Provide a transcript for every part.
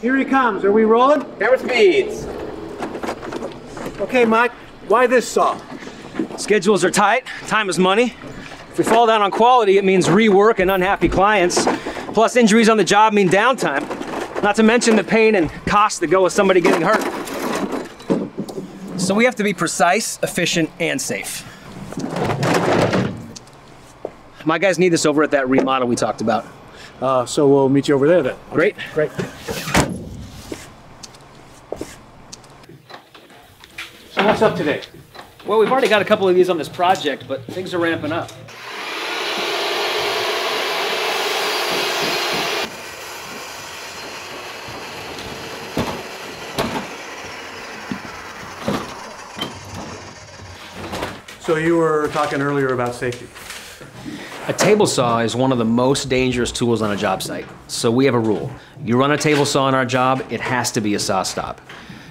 Here he comes. Are we rolling? Camera speeds. Okay, Mike, why this saw? Schedules are tight, time is money. If we fall down on quality, it means rework and unhappy clients. Plus, injuries on the job mean downtime. Not to mention the pain and cost that go with somebody getting hurt. So we have to be precise, efficient, and safe. My guys need this over at that remodel we talked about. So we'll meet you over there then. Great. Great. So what's up today? Well, we've already got a couple of these on this project, but things are ramping up. So you were talking earlier about safety. A table saw is one of the most dangerous tools on a job site. So we have a rule. You run a table saw on our job, it has to be a SawStop.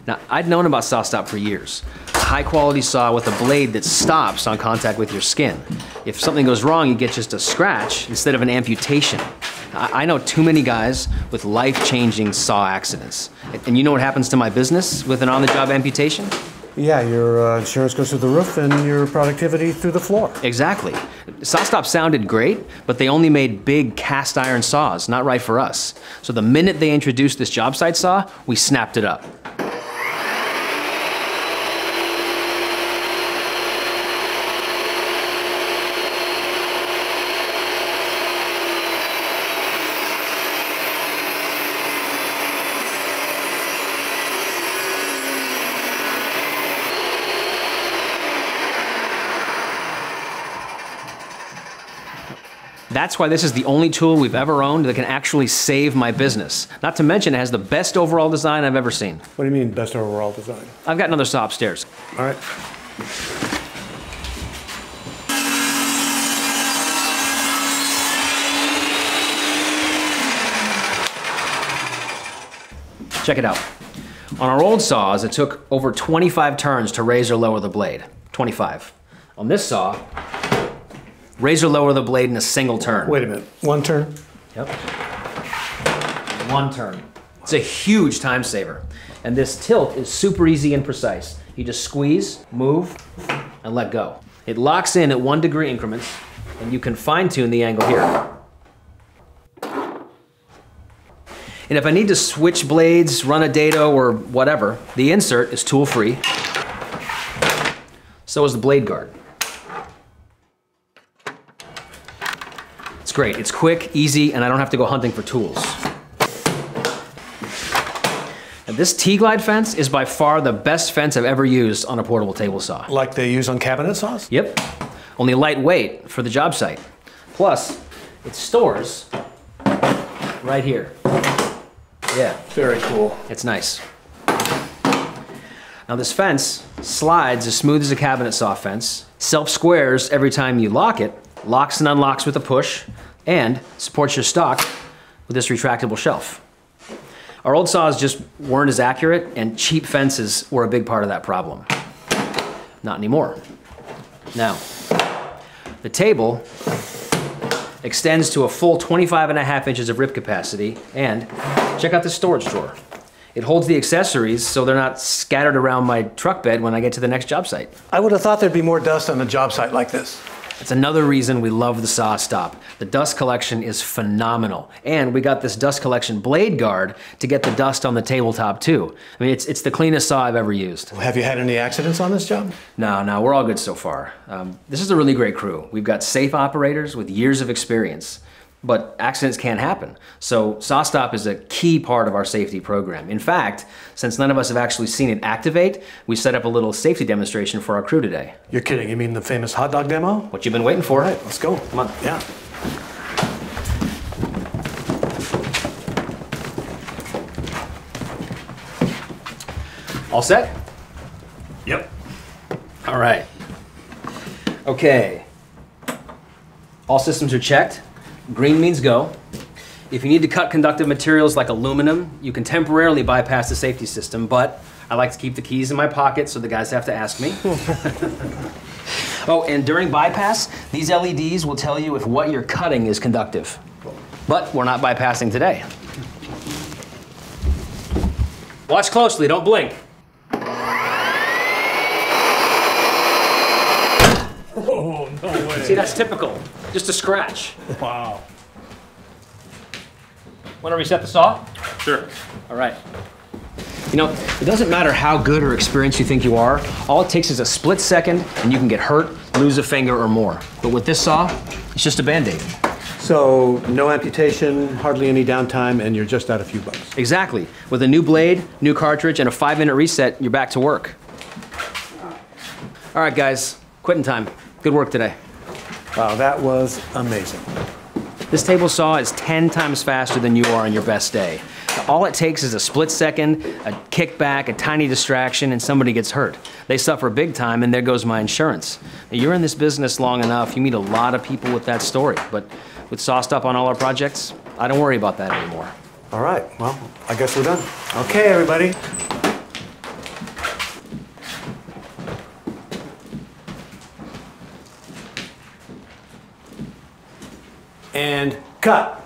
Now, I'd known about SawStop for years. A high quality saw with a blade that stops on contact with your skin. If something goes wrong, you get just a scratch instead of an amputation. I know too many guys with life-changing saw accidents. And you know what happens to my business with an on-the-job amputation? Yeah, your insurance goes through the roof and your productivity through the floor. Exactly. SawStop sounded great, but they only made big cast iron saws, not right for us. So the minute they introduced this job site saw, we snapped it up. That's why this is the only tool we've ever owned that can actually save my business. Not to mention it has the best overall design I've ever seen. What do you mean, best overall design? I've got another saw upstairs. All right. Check it out. On our old saws, it took over 25 turns to raise or lower the blade. 25. On this saw, raise or lower the blade in a single turn. Wait a minute. One turn? Yep. One turn. It's a huge time saver. And this tilt is super easy and precise. You just squeeze, move, and let go. It locks in at 1 degree increments, and you can fine tune the angle here. And if I need to switch blades, run a dado, or whatever, the insert is tool free. So is the blade guard. It's great, it's quick, easy, and I don't have to go hunting for tools. And this T-Glide fence is by far the best fence I've ever used on a portable table saw. Like they use on cabinet saws? Yep, only lightweight for the job site. Plus, it stores right here. Yeah. Very cool. It's nice. Now this fence slides as smooth as a cabinet saw fence, self-squares every time you lock it, locks and unlocks with a push, and supports your stock with this retractable shelf. Our old saws just weren't as accurate, and cheap fences were a big part of that problem. Not anymore. Now, the table extends to a full 25.5 inches of rip capacity, and check out this storage drawer. It holds the accessories so they're not scattered around my truck bed when I get to the next job site. I would have thought there'd be more dust on a job site like this. It's another reason we love the SawStop. The dust collection is phenomenal. And we got this dust collection blade guard to get the dust on the tabletop too. I mean, it's the cleanest saw I've ever used. Have you had any accidents on this job? No, we're all good so far. This is a really great crew. We've got safe operators with years of experience. But accidents can happen. So SawStop is a key part of our safety program. In fact, since none of us have actually seen it activate, we set up a little safety demonstration for our crew today. You're kidding, you mean the famous hot dog demo? What you've been waiting for. All right, let's go. Come on. Yeah. All set? Yep. All right. Okay. All systems are checked. Green means go. If you need to cut conductive materials like aluminum, you can temporarily bypass the safety system, but I like to keep the keys in my pocket so the guys have to ask me. Oh, and during bypass, these LEDs will tell you if what you're cutting is conductive. But we're not bypassing today. Watch closely, don't blink. Oh, no way. See, that's typical. Just a scratch. Wow. Want to reset the saw? Sure. All right. You know, it doesn't matter how good or experienced you think you are. All it takes is a split second and you can get hurt, lose a finger or more. But with this saw, it's just a Band-Aid. So no amputation, hardly any downtime, and you're just out a few bucks. Exactly. With a new blade, new cartridge, and a 5-minute reset, you're back to work. All right, guys, quitting time. Good work today. Wow, that was amazing. This table saw is 10 times faster than you are on your best day. All it takes is a split second, a kickback, a tiny distraction, and somebody gets hurt. They suffer big time, and there goes my insurance. Now, you're in this business long enough, you meet a lot of people with that story, but with SawStop on all our projects, I don't worry about that anymore. All right, well, I guess we're done. Okay, everybody. And cut.